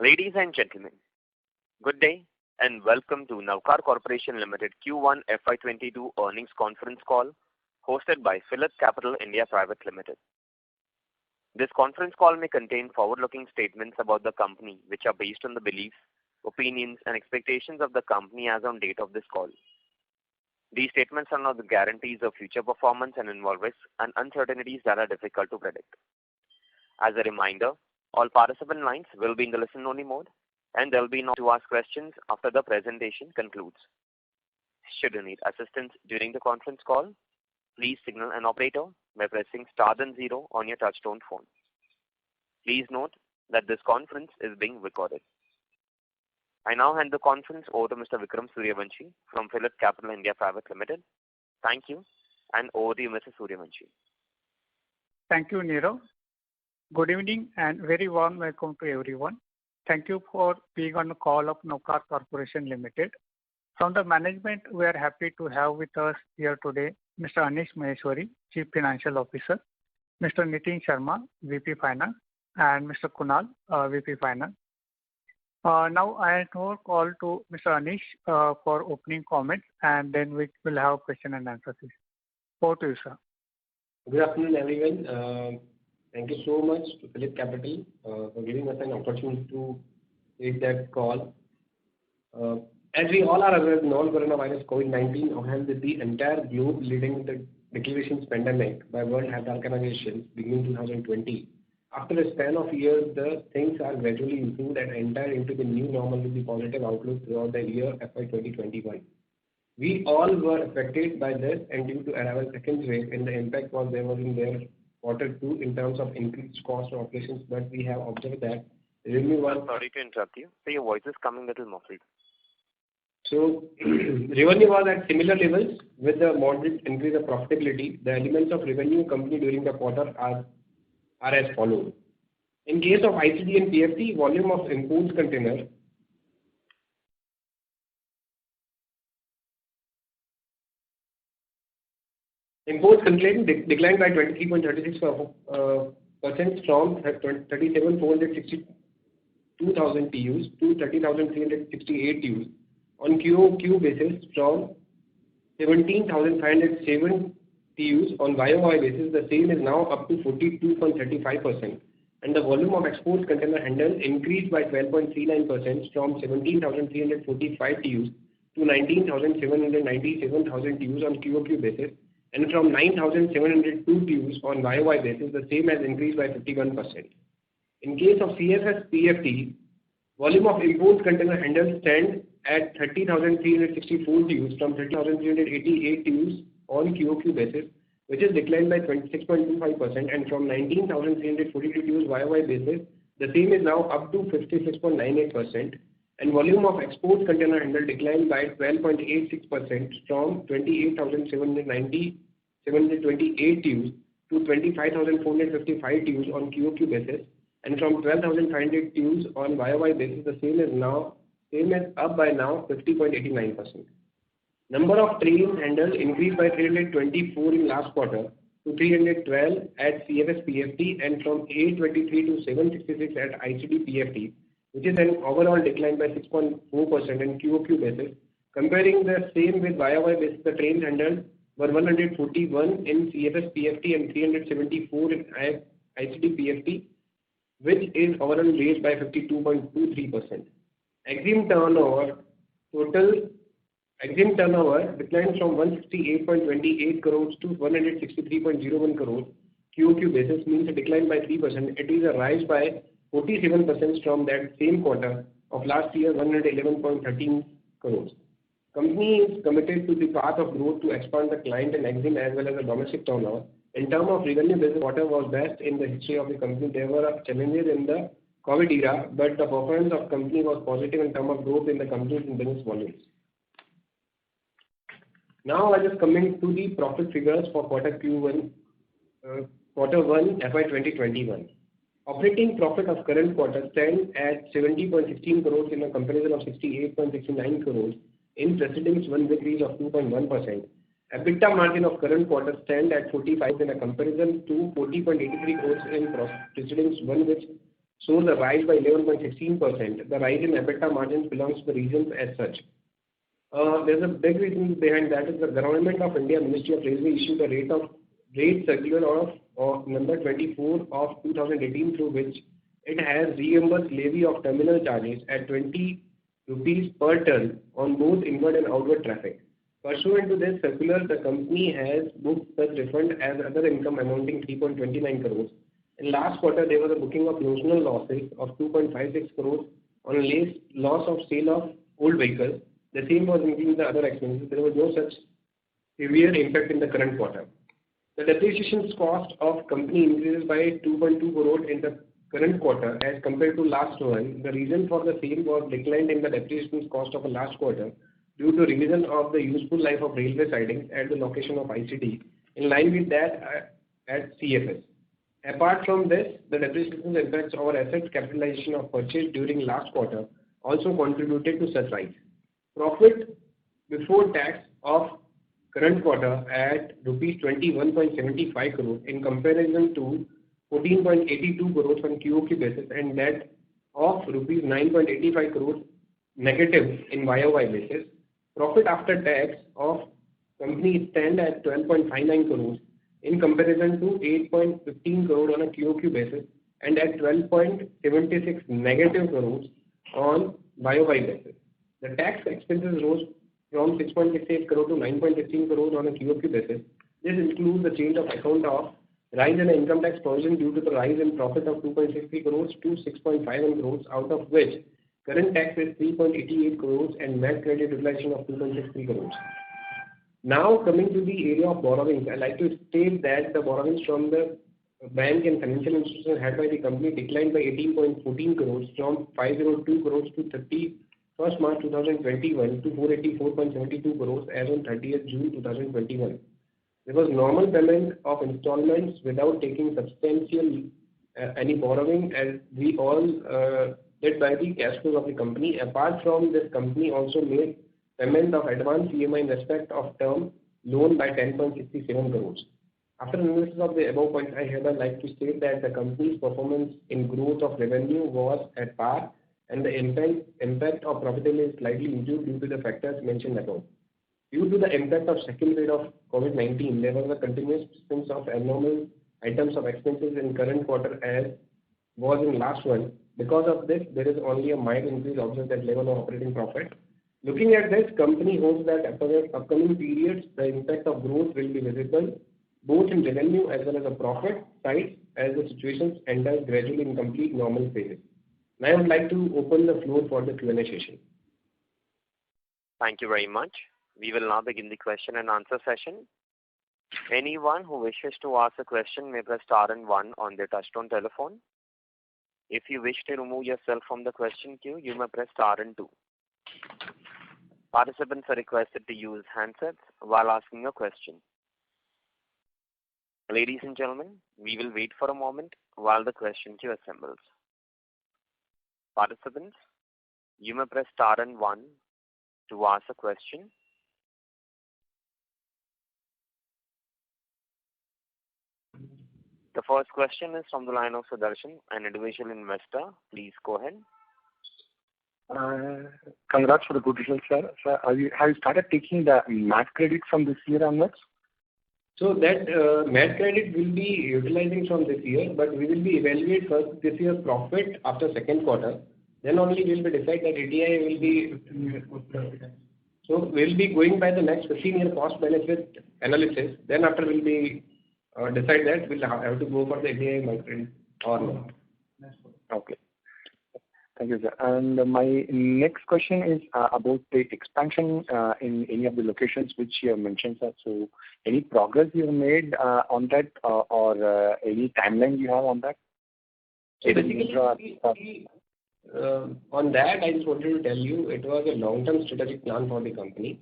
Ladies and gentlemen, good day and welcome to Navkar Corporation Limited Q1 FY22 earnings conference call hosted by PhillipCapital India Private Limited. This conference call may contain forward-looking statements about the company which are based on the beliefs, opinions and expectations of the company as on date of this call. These statements are not the guarantees of future performance and involve risks and uncertainties that are difficult to predict. As a reminder, all participant lines will be in the listen-only mode, and there will be no to ask questions after the presentation concludes. Should you need assistance during the conference call, please signal an operator by pressing star then 0 on your touchtone phone. Please note that this conference is being recorded. I now hand the conference over to Mr. Vikram Suryavanshi from PhillipCapital India Private Limited. Thank you, and over to you, Mr. Suryavanshi. Thank you, Nirav. Good evening and very warm welcome to everyone. Thank you for being on the call of Navkar Corporation Limited. From the management, we are happy to have with us here today Mr. Anish Maheshwari, Chief Financial Officer, Mr. Nitin Sharma, VP Finance, and Mr. Kunal, VP Finance. Now I hand over call to Mr. Anish for opening comments, and then we will have question and answer session. Over to you, sir. Good afternoon, everyone. Thank you so much to PhillipCapital for giving us an opportunity to take that call. As we all are aware, non-coronavirus COVID-19 has hit the entire globe, leading to the declarations pandemic by World Health Organization beginning 2020. After a span of years, the things are gradually improved and enter into the new normal with the positive outlook throughout the year FY 2021. We all were affected by this, and due to arrival second wave, and the impact was there was in their Q2 in terms of increased cost of operations, but we have observed that revenue was... Sorry to interrupt you. So your voice is coming a little muffled. So revenue was at similar levels with the moderate increase of profitability. The elements of revenue company during the quarter are as follows. In case of ICD and PFT, volume of imports container Imports declined by 23.36% from 37,462,000 TEUs to 30,368 TEUs on QOQ basis, from 17,507 TEUs on YOY basis. The same is now up to 42.35%, and the volume of exports container handled increased by 12.39% from 17,345 TEUs to 19,797,000 TEUs on QOQ basis, and from 9,702 TEUs on YOY basis. The same has increased by 51%. In case of CFS PFT, volume of imports container handled stand at 30,364 TEUs from 30,388 TEUs on QOQ basis, which is declined by 26.25%, and from 19,342 TEUs YOY basis. The same is now up to 56.98%. And volume of exports container handled declined by 12.86% from 28,728 TEUs to 25,455 TEUs on QOQ basis, and from 12,500 TEUs on YOY basis. The same is up by now 50.89%. Number of trains handled increased by 324 in last quarter to 312 at CFS PFT, and from 823 to 766 at ICD PFT, which is an overall decline by 6.4% in QOQ basis. Comparing the same with YOY basis, the trains handled were 141 in CFS PFT and 374 in ICD PFT, which is overall raised by 52.23%. Exim turnover declined from 168.28 crores to 163.01 crores QOQ basis, means a decline by 3%. It is a rise by 47% from that same quarter of last year, 111.13 crores. Company is committed to the path of growth to expand the client and exim as well as the domestic turnover. In terms of revenue, this quarter was best in the history of the company. There were challenges in the COVID era, but the performance of company was positive in terms of growth in the company's business volumes. Now I just coming to the profit figures for quarter one FY 2021. Operating profit of current quarter stands at 70.16 crores in a comparison of 68.69 crores in preceding one, decrease of 2.1%. EBITDA margin of current quarter stand at 45 in a comparison to 40.83 crores in preceding one, which shows a rise by 11.16%. The rise in EBITDA margins belongs to the reasons as such. There's a big reason behind that is the Government of India Ministry of Railway issued a rate circular of number 24 of 2018 through which it has reimbursed levy of terminal charges at 20 rupees per ton on both inward and outward traffic. Pursuant to this circular, the company has booked such refund as other income amounting 3.29 crores. In last quarter, there was a booking of notional losses of 2.56 crores on loss of sale of old vehicles. The same was including the other expenses. There was no such severe impact in the current quarter. The depreciation cost of company increases by 2.2 crore in the current quarter as compared to last one. The reason for the same was decline in the depreciation cost of the last quarter due to revision of the useful life of railway sidings at the location of ICD in line with that at CFS. Apart from this, the depreciation impacts our assets capitalization of purchase during last quarter also contributed to such rise. Profit before tax of current quarter at rupees 21.75 crore in comparison to 14.82 crores on QOQ basis and that of rupees 9.85 crores negative in YOY basis. Profit after tax of company stand at 12.59 crores in comparison to 8.15 crore on a QOQ basis and at 12.76 negative crores on YOY basis. The tax expenses rose from 6.68 crore to 9.16 crore on a QOQ basis. This includes the change of account of rise in income tax provision due to the rise in profit of 2.63 crores to 6.51 crores, out of which current tax is 3.88 crores and MAT credit utilization of 2.63 crores. Now coming to the area of borrowings, I like to state that the borrowings from the bank and financial institutions held by the company declined by 18.14 crores from 502 crores to 31st March 2021 to 484.72 crores as on 30th June 2021. There was normal payment of installments without taking substantial any borrowing as we all did by the cash flows of the company. Apart from this, company also made payment of advance EMI in respect of term loan by 10.67 crores. After analysis of the above points, I hereby like to state that the company's performance in growth of revenue was at par and the impact of profitability is slightly improved due to the factors mentioned above. Due to the impact of second wave of COVID-19, there was a continuous sense of abnormal items of expenses in current quarter as was in last one. Because of this, there is only a mild increase observed at level of operating profit. Looking at this, company hopes that upcoming periods, the impact of growth will be visible both in revenue as well as the profit side as the situations enter gradually in complete normal phases. Now I would like to open the floor for the Q&A session. Thank you very much. We will now begin the question and answer session. Anyone who wishes to ask a question may press star and one on their touchtone telephone. If you wish to remove yourself from the question queue, you may press star and two. Participants are requested to use handsets while asking a question. Ladies and gentlemen, we will wait for a moment while the question queue assembles. Participants, you may press star and one to ask a question. The first question is from the line of Sudarshan, an individual investor. Please go ahead. Congrats for the good results, sir. Sir, have you started taking the MAT credit from this year onwards? So that MAT credit will be utilizing from this year, but we will be evaluate first this year's profit after second quarter. Then only we will decide that ATI will be. So we'll be going by the next 15-year cost benefit analysis. Then after we'll be decide that we'll have to go for the ATI MAT credit or not. Okay. Thank you, sir. And my next question is about the expansion in any of the locations which you have mentioned, sir. So any progress you have made on that or any timeline you have on that? So basically, on that, I just wanted to tell you it was a long-term strategic plan for the company.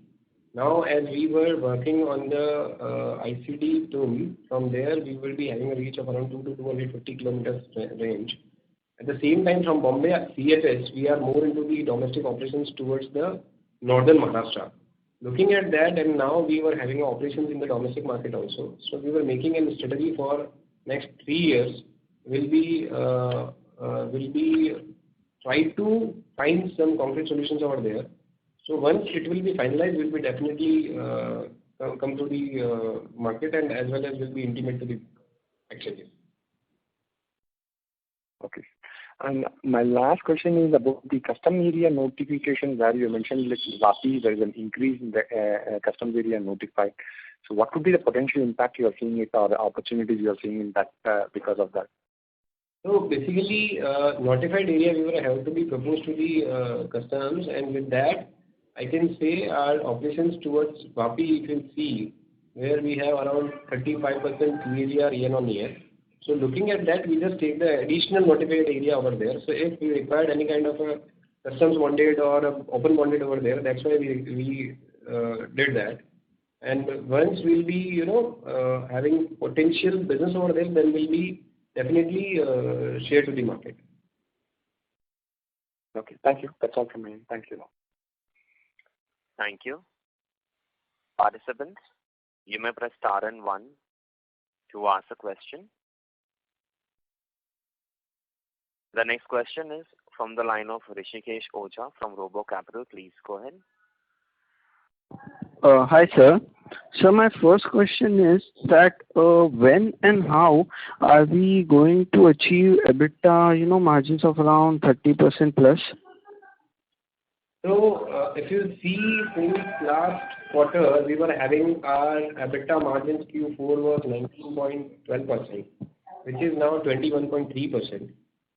Now, as we were working on the ICD tool, from there we will be having a reach of around 2 to 250 kilometers range. At the same time, from Bombay CFS, we are more into the domestic operations towards the northern Maharashtra. Looking at that, and now we were having operations in the domestic market also. So we were making a strategy for next 3 years. We'll be will be try to find some concrete solutions over there. So once it will be finalized, we'll be definitely come to the market and as well as will be intimate to the exchanges. Okay. And my last question is about the custom area notification where you mentioned like Vapi, there is an increase in the custom area notified. So what could be the potential impact you are seeing it or the opportunities you are seeing in that because of that? So basically, notified area we will have to be proposed to the customs, and with that, I can say our operations towards Vapi, if you see, where we have around 35% CAGR year on year. So looking at that, we just take the additional notified area over there. So if we required any kind of a customs bonded or a open bonded over there, that's why we did that. And once we'll be, having potential business over there, then we'll be definitely share to the market. Okay, thank you. That's all from me. Thank you. Thank you. Participants, you may press star and 1 to ask a question. The next question is from the line of Rishikesh Oza from Robo Capital. Please go ahead. Hi, sir. So my first question is that when and how are we going to achieve EBITDA, margins of around 30% plus? So if you see since last quarter, we were having our EBITDA margins Q4 was 19.12%, which is now 21.3%.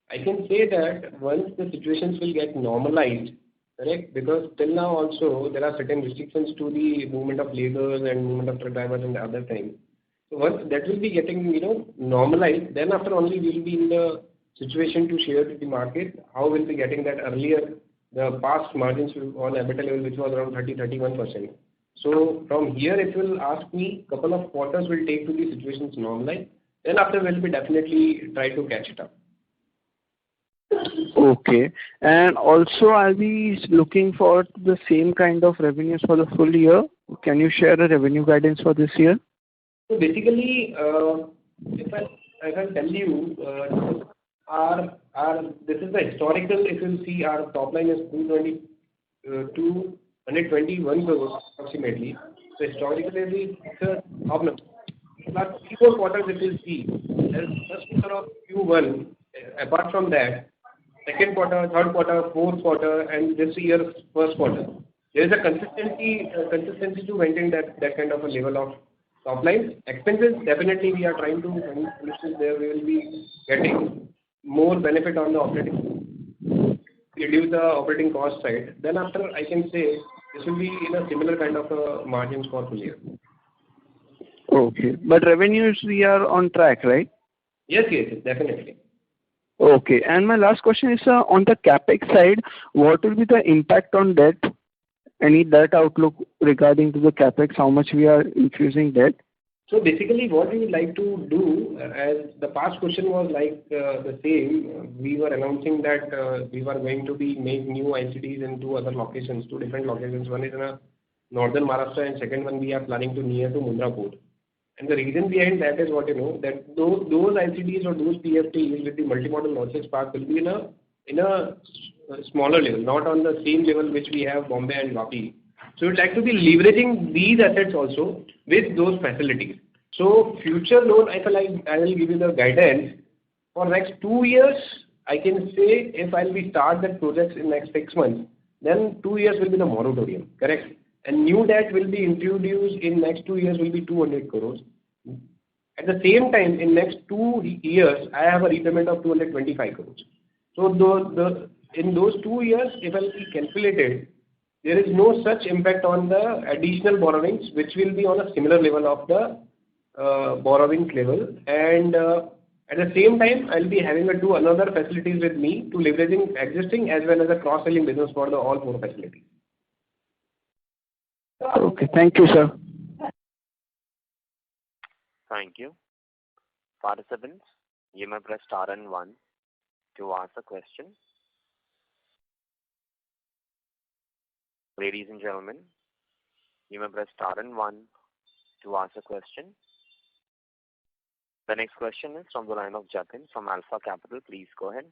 I can say that once the situations will get normalized, correct? Because till now also there are certain restrictions to the movement of laborers and movement of truck drivers and other things. So once that will be getting normalized, then after only we will be in the situation to share to the market how we'll be getting that earlier the past margins on EBITDA level which was around 30-31%. So from here if you will ask me, couple of quarters will take to the situations normalize. Then after we'll be definitely try to catch it up. Okay. And also, are we looking for the same kind of revenues for the full year? Can you share a revenue guidance for this year? So basically, if I tell you, this is the historical. If you see, our top line is 221 crores approximately. So historically, it's a problem. Last 3-4 quarters, if you see, there's first quarter of Q1. Apart from that, second quarter, third quarter, fourth quarter, and this year's first quarter, there is a consistency to maintain that kind of a level of top line. Expenses, definitely we are trying to find solutions there. We will be getting more benefit on the operating, reduce the operating cost side. Then after, I can say this will be in a similar kind of margins for full year. Okay. But revenues, we are on track, right? Yes, definitely. Okay. And my last question is on the capex side, what will be the impact on debt? Any debt outlook regarding to the capex, how much we are infusing debt? So basically what we would like to do, as the past question was like the same, we were announcing that we were going to be make new ICDs in two different locations. One is in northern Maharashtra and second one we are planning to near to Mundra Port. And the reason behind that is what that those ICDs or those PFTs with the multimodal logistics park will be in a smaller level, not on the same level which we have Bombay and Vapi. So we'd like to be leveraging these assets also with those facilities. So future loan, I will give you the guidance. For next 2 years, I can say if we start that project in next 6 months, then 2 years will be the moratorium, correct? And new debt will be introduced in next 2 years will be 200 crores. At the same time, in next 2 years, I have a repayment of 225 crores. So in those 2 years, if I will calculate it, there is no such impact on the additional borrowings, which will be on a similar level of the borrowings level. And at the same time, I'll be having two another facilities with me to leveraging existing as well as a cross-selling business for the all 4 facilities. Okay. Thank you, sir. Thank you. Participants, you may press star and 1 to ask a question. Ladies and gentlemen, you may press star and 1 to ask a question. The next question is from the line of Jatin from Alpha Capital. Please go ahead.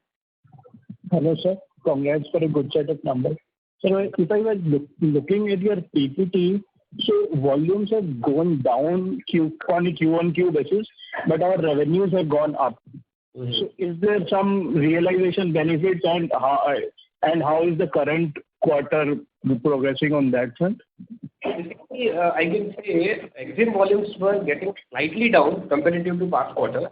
Hello, sir. Congrats for a good set of numbers. Sir, if I was looking at your PPT, so volumes have gone down on a Q-on-Q basis, but our revenues have gone up. So is there some realization benefits, and how is the current quarter progressing on that front? Basically, I can say EXIM volumes were getting slightly down comparative to past quarter,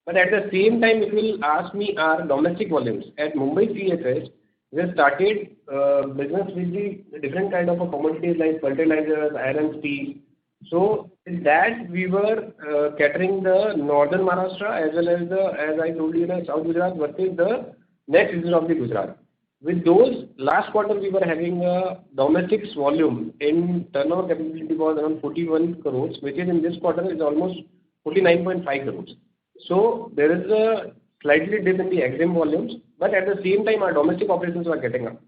but at the same time, if you will ask me our domestic volumes at Mumbai CFS, we have started business with the different kind of commodities like fertilizers, iron, steel. So in that we were catering the northern Maharashtra as well as as I told you, South Gujarat versus the next region of the Gujarat. With those, last quarter we were having a domestic volume in turnover capability was around 41 crores, which is in this quarter is almost 49.5 crores. So there is a slightly dip in the EXIM volumes, but at the same time our domestic operations were getting up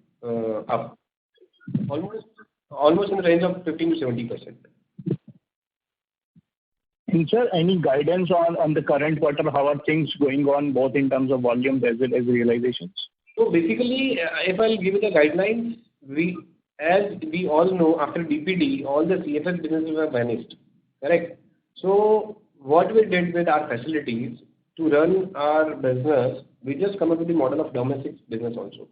almost in the range of 15 to 70%. And sir, any guidance on the current quarter? How are things going on both in terms of volumes as well as realizations? So basically, if I'll give you the guidelines, as we all know, after DPD, all the CFS businesses were vanished, correct? So what we did with our facilities to run our business, we just come up with the model of domestic business also.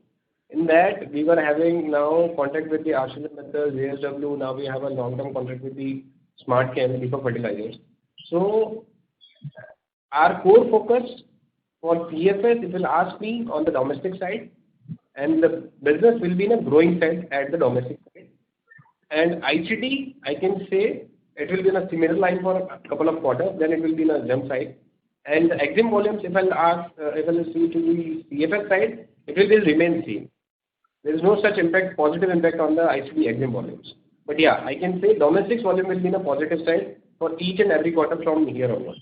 In that, we were having now contact with the ArcelorMittal, JSW, now we have a long-term contract with the SmartChem, Deepak Fertilizers. So our core focus for CFS, if you'll ask me, on the domestic side, and the business will be in a growing side at the domestic side. And ICD, I can say it will be in a similar line for a couple of quarters, then it will be in a jump side. And the EXIM volumes, if I'll see to the CFS side, it will remain same. There is no such positive impact on the ICD EXIM volumes. But yeah, I can say domestic volume will be in a positive side for each and every quarter from here onwards.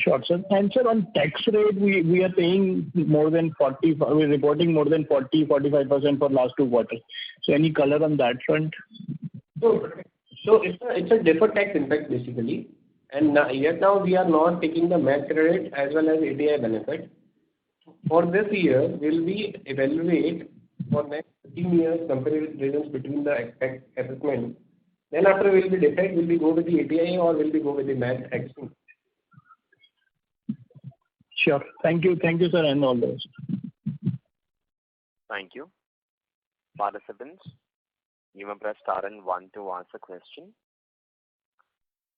Sure, sir. And sir, on tax rate, we are paying more than 40, we're reporting more than 45% for last 2 quarters. So any color on that front? So it's a deferred tax impact basically. And now we are not taking the MAT credit as well as ADI benefit. For this year, we'll be evaluate for next 15 years comparative reasons between the assessment. Then after we'll be decide will we go with the ADI or will we go with the MAT action. Sure. Thank you, sir, and all those. Thank you. Participants, you may press star and 1 to ask a question.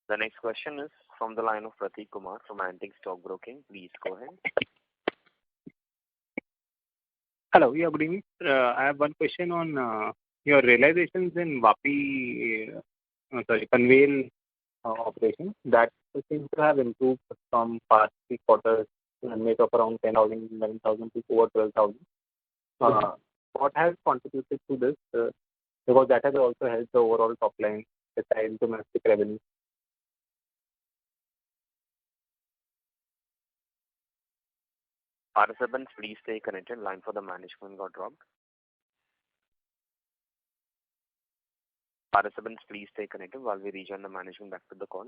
The next question is from the line of Prateek Kumar from Antique Stock Broking. Please go ahead. Hello. Yeah, good evening. I have one question on your realizations in Panvel operation. That seems to have improved from past 3 quarters to a rate of around 10,000, 11,000 to over 12,000. What has contributed to this? Because that has also helped the overall top line besides domestic revenue. Participants, please stay connected. Line for the management got dropped. Participants, please stay connected while we rejoin the management back to the call.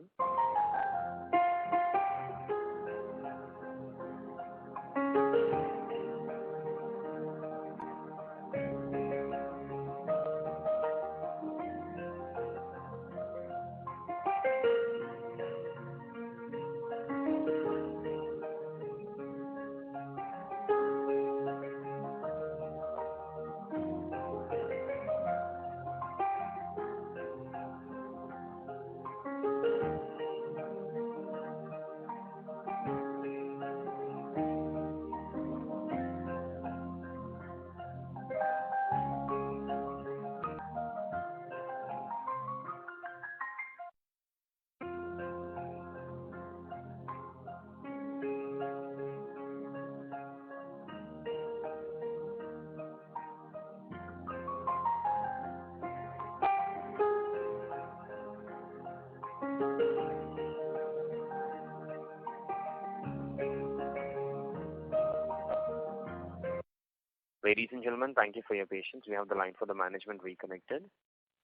Ladies and gentlemen, thank you for your patience. We have the line for the management reconnected.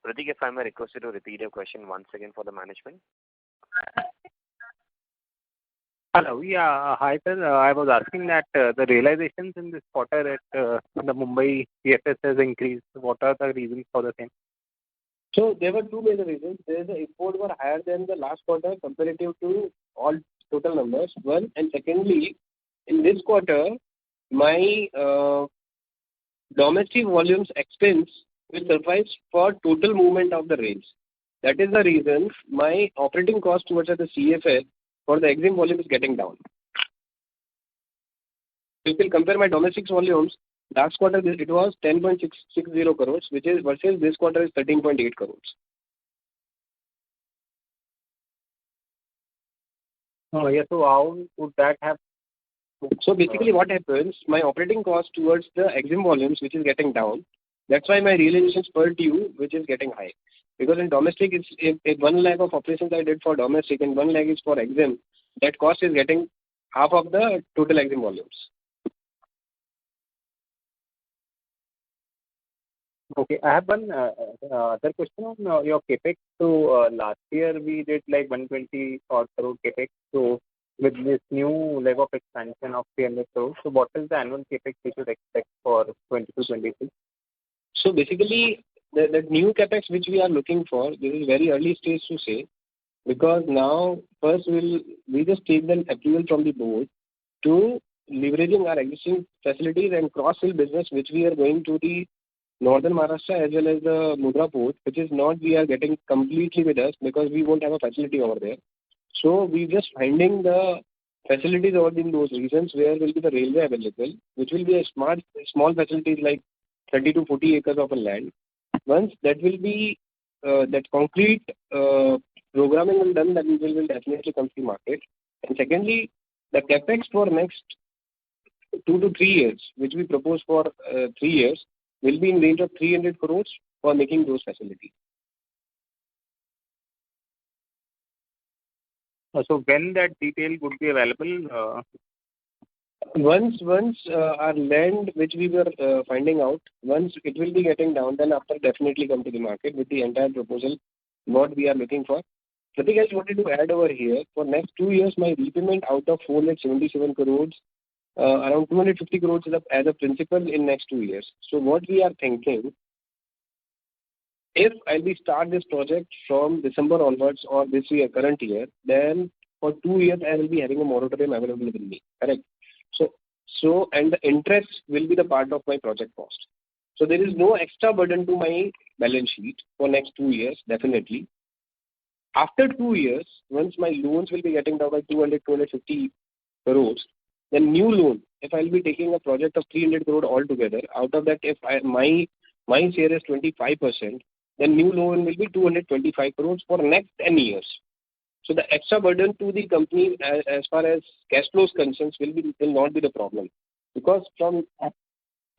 Prateek, if I may request you to repeat your question once again for the management. Hello. Yeah. Hi, sir. I was asking that the realizations in this quarter at the Mumbai CFS has increased. What are the reasons for the same? So there were two major reasons. The import were higher than the last quarter comparative to all total numbers, one. And secondly, in this quarter, my domestic volumes expense will suffice for total movement of the rails. That is the reason my operating cost towards the CFS for the EXIM volume is getting down. If you compare my domestic volumes, last quarter it was 10.660 crores, which is versus this quarter is 13.8 crores. Oh, yeah. So how would that have? So basically what happens, my operating cost towards the EXIM volumes, which is getting down, that's why my realizations per TEU, which is getting high. Because in domestic, it's if 1 lakh of operations I did for domestic and 1 lakh is for EXIM, that cost is getting half of the total EXIM volumes. Okay. I have one other question on your CapEx. So last year we did like 120 odd crore CapEx. So with this new leg of expansion of 300 crores, so what is the annual CapEx we should expect for 22-23? So basically, the new capex which we are looking for, this is very early stage to say, because now first we just take the approval from the board to leveraging our existing facilities and cross-sell business which we are going to the northern Maharashtra as well as the Mundra port, which is not we are getting completely with us because we won't have a facility over there. So we just finding the facilities over in those regions where will be the railway available, which will be a small facilities like 30 to 40 acres of a land. Once that will be that concrete programming will done, then we will definitely come to the market. And secondly, the capex for next 2 to 3 years, which we propose for 3 years, will be in range of 300 crores for making those facilities. So when that detail would be available? Once our land which we were finding out, once it will be getting down, then after definitely come to the market with the entire proposal, what we are looking for. Nothing else wanted to add over here. For next 2 years, my repayment out of 477 crores, around 250 crores is as a principal in next 2 years. So what we are thinking, if I'll be start this project from December onwards or this year, current year, then for 2 years I will be having a moratorium available with me. Correct? So and the interest will be the part of my project cost. So there is no extra burden to my balance sheet for next 2 years, definitely. After 2 years, once my loans will be getting down by 250 crores, then new loan, if I'll be taking a project of 300 crore altogether, out of that if my share is 25%, then new loan will be 225 crores for next 10 years. So the extra burden to the company as far as cash flows concerns will not be the problem, because from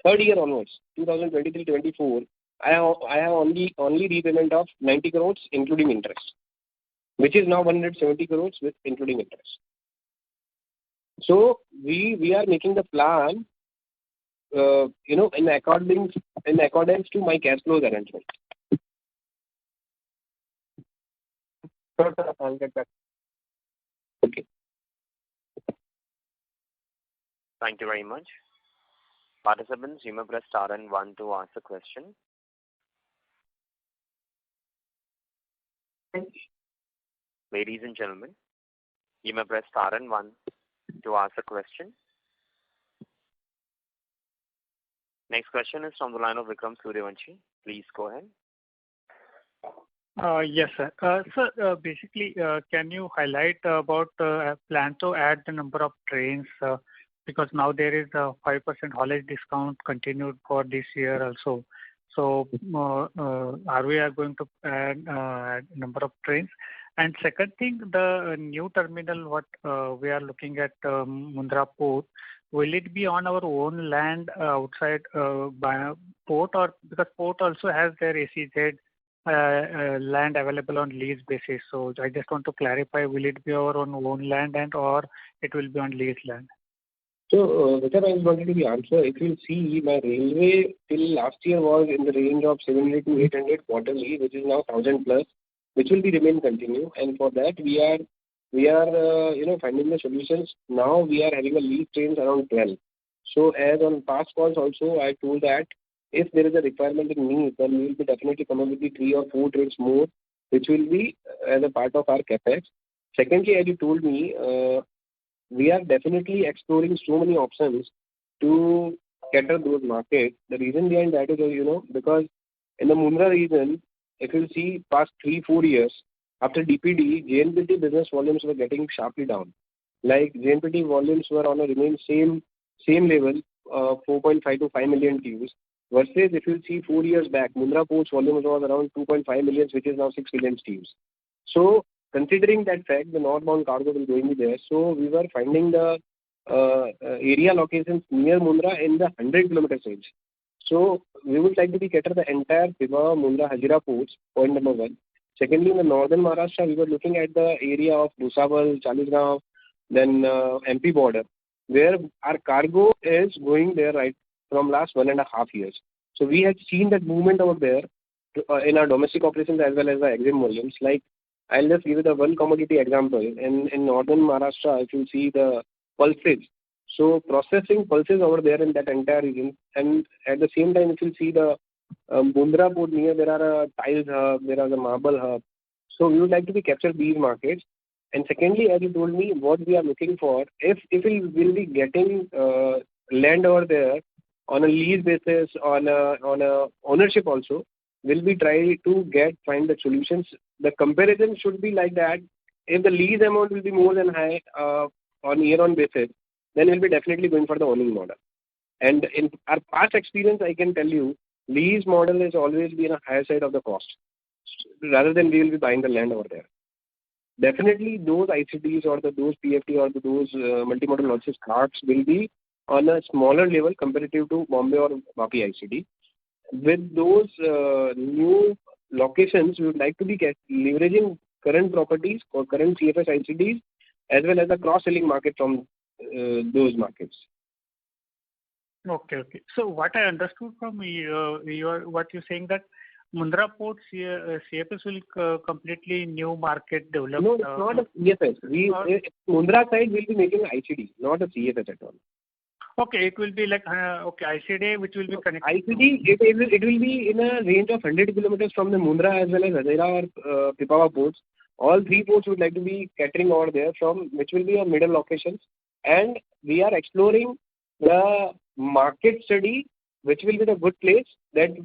third year onwards, 2023-24, I have only repayment of 90 crores including interest, which is now 170 crores with including interest. So we are making the plan, in accordance to my cash flows arrangement. Sure, sir. I'll get back. Okay. Thank you very much. Participants, you may press star and 1 to ask a question. Ladies and gentlemen, you may press star and 1 to ask a question. Next question is from the line of Vikram Suryavanshi. Please go ahead. Yes, sir. Sir, basically, can you highlight about plan to add the number of trains? Because now there is a 5% haulage discount continued for this year also. So, are we going to add number of trains? And second thing, the new terminal what we are looking at Mundra Port, will it be on our own land outside by port, or because port also has their SEZ land available on lease basis? So I just want to clarify, will it be our own land and or it will be on lease land? So, Vikram, I was wanting to be answer. If you see, my railway till last year was in the range of 700 to 800 quarterly, which is now 1000 plus, which will be remain continue. And for that, we are we are finding the solutions. Now we are having a lease trains around 12. So as on past calls also, I told that if there is a requirement in need, then we will be definitely coming with the 3 or 4 trains more, which will be as a part of our capex. Secondly, as you told me, we are definitely exploring so many options to cater those markets. The reason behind that is, because in the Mundra region, if you see past 3-4 years, after DPD, JNPT business volumes were getting sharply down. Like JNPT volumes were on a remain same level, 4.5 to 5 million TEUs. Versus if you see 4 years back, Mundra ports volumes was around 2.5 million, which is now 6 million TEUs. So considering that fact, the northbound cargo will going to be there. So we were finding the area locations near Mundra in the 100 kilometer range. So we would like to be cater the entire Pipavav, Mundra, Hazira ports, point number 1. Secondly, in the northern Maharashtra, we were looking at the area of Bhusawal, Chalisgaon, then MP border, where our cargo is going there right from last 1.5 years. So we had seen that movement over there in our domestic operations as well as the exim volumes. Like I'll just give you the one commodity example. In northern Maharashtra, if you see the pulses, so processing pulses over there in that entire region, and at the same time, if you see the Mundra port near, there are a tiles hub, there are the marble hub. So we would like to be capture these markets. And secondly, as you told me, what we are looking for, if we will be getting land over there on a lease basis, on a ownership also, will be try to find the solutions. The comparison should be like that. If the lease amount will be more than high on year-on basis, then we'll be definitely going for the owning model. And in our past experience, I can tell you, lease model has always been a higher side of the cost, rather than we will be buying the land over there. Definitely, those ICDs or those PFT or those multimodal logistics carts will be on a smaller level comparative to Bombay or Baki ICD. With those new locations, we would like to be leveraging current properties or current CFS ICDs as well as the cross-selling market from those markets. Okay. So what I understood from what you're saying, that Mundra Port CFS will completely new market develop. No, it's not a CFS. Mundra side will be making ICD, not a CFS at all. Okay, it will be like ICD, which will be connected. ICD, it will be in a range of 100 kilometers from the Mundra as well as Hazira or Pipavav ports. All 3 ports would like to be catering over there, from which will be a middle locations. And we are exploring the market study, which will be the good place that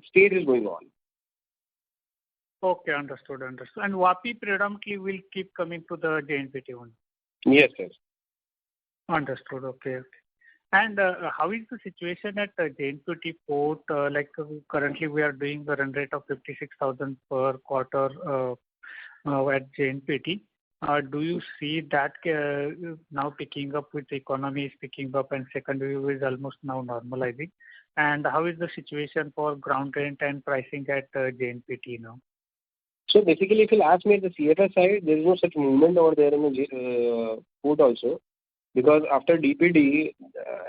stage is going on. Okay, understood. And Vapi predominantly will keep coming to the JNPT one. Yes, sir. Understood. Okay. And how is the situation at JNPT port? Currently we are doing the run rate of 56,000 per quarter at JNPT. Do you see that now picking up with the economy is picking up and secondary is almost now normalizing? And how is the situation for ground rent and pricing at JNPT now? So basically, if you ask me at the CFS side, there is no such movement over there in the port also. Because after DPD,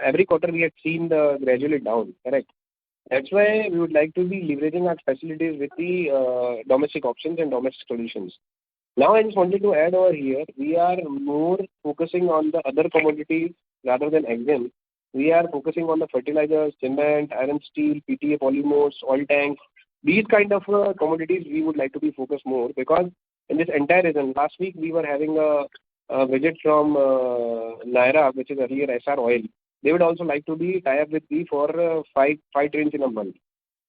every quarter we had seen the gradually down, correct? That's why we would like to be leveraging our facilities with the domestic options and domestic solutions. Now I just wanted to add over here, we are more focusing on the other commodities rather than exim. We are focusing on the fertilizers, cement, iron steel, PTA polymers, oil tanks. These kind of commodities we would like to be focused more, because in this entire region, last week we were having a visit from Naira, which is earlier SR Oil. They would also like to be tie up with me for 5 trains in a month.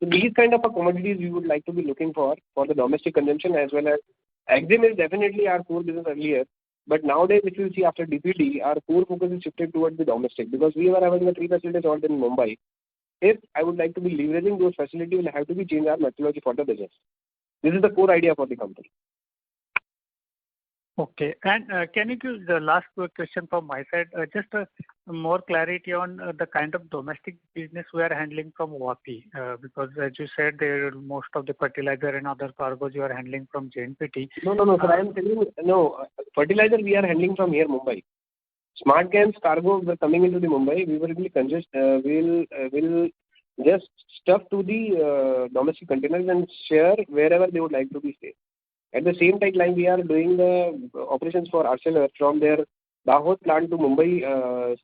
So these kind of commodities we would like to be looking for the domestic consumption, as well as exim is definitely our core business earlier. But nowadays, if you see after DPD, our core focus is shifted towards the domestic, because we were having the 3 facilities all in Mumbai. If I would like to be leveraging those facilities, we'll have to be change our methodology for the business. This is the core idea for the company. Okay. And can you give the last question from my side, just more clarity on the kind of domestic business we are handling from Vapi, because as you said, most of the fertilizer and other cargoes you are handling from JNPT. No, sir. I am telling you, no, fertilizer we are handling from here, Mumbai. Smart cans cargo were coming into the Mumbai. We will just stuff to the domestic containers and share wherever they would like to be stay. At the same timeline, we are doing the operations for Arcelor from their Dahod plant to Mumbai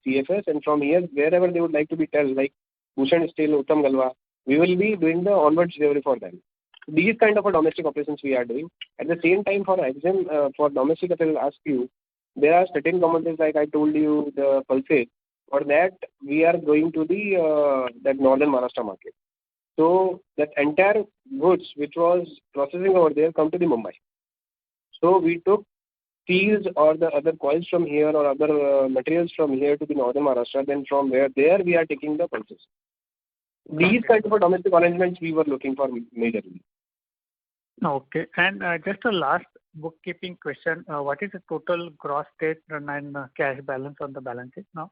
CFS, and from here, wherever they would like to be tell, like Bhushan Steel, Uttam Galwa, we will be doing the onward delivery for them. These kind of domestic operations we are doing. At the same time, for exam, for domestic, if I will ask you, there are certain commodities like I told you, the pulses. For that, we are going to the that northern Maharashtra market. So that entire goods which was processing over there come to the Mumbai. So we took steels or the other coils from here or other materials from here to the northern Maharashtra. Then from where there we are taking the pulses. These kind of domestic arrangements we were looking for majorly. Okay. And just a last bookkeeping question. What is the total gross debt and cash balance on the balance sheet now?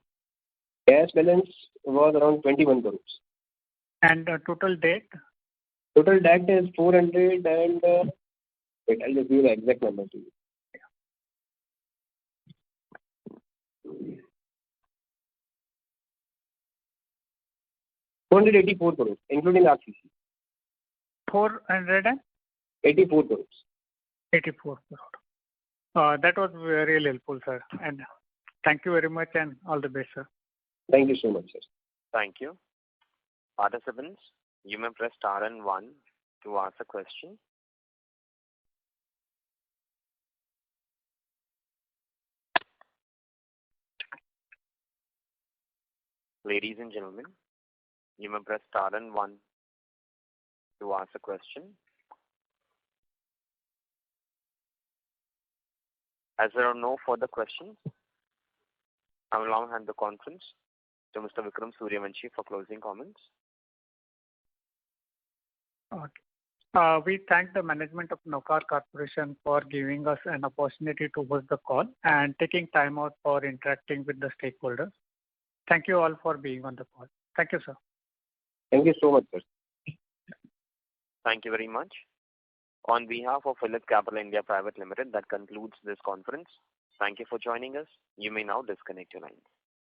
Cash balance was around 21 crores. And total debt? Total debt is 400 and wait, I'll just give the exact number to you. 484 crores, including RCC. 484 crores. 84 crore. That was very helpful, sir. And thank you very much and all the best, sir. Thank you so much, sir. Thank you. Participants, you may press star and 1 to ask a question. Ladies and gentlemen, you may press star and 1 to ask a question. As there are no further questions, I will now hand the conference to Mr. Vikram Suryavanshi for closing comments. Okay. We thank the management of Navkar Corporation for giving us an opportunity to host the call and taking time out for interacting with the stakeholders. Thank you all for being on the call. Thank you, sir. Thank you so much, sir. Thank you very much. On behalf of PhillipCapital India Private Limited, that concludes this conference. Thank you for joining us. You may now disconnect your lines.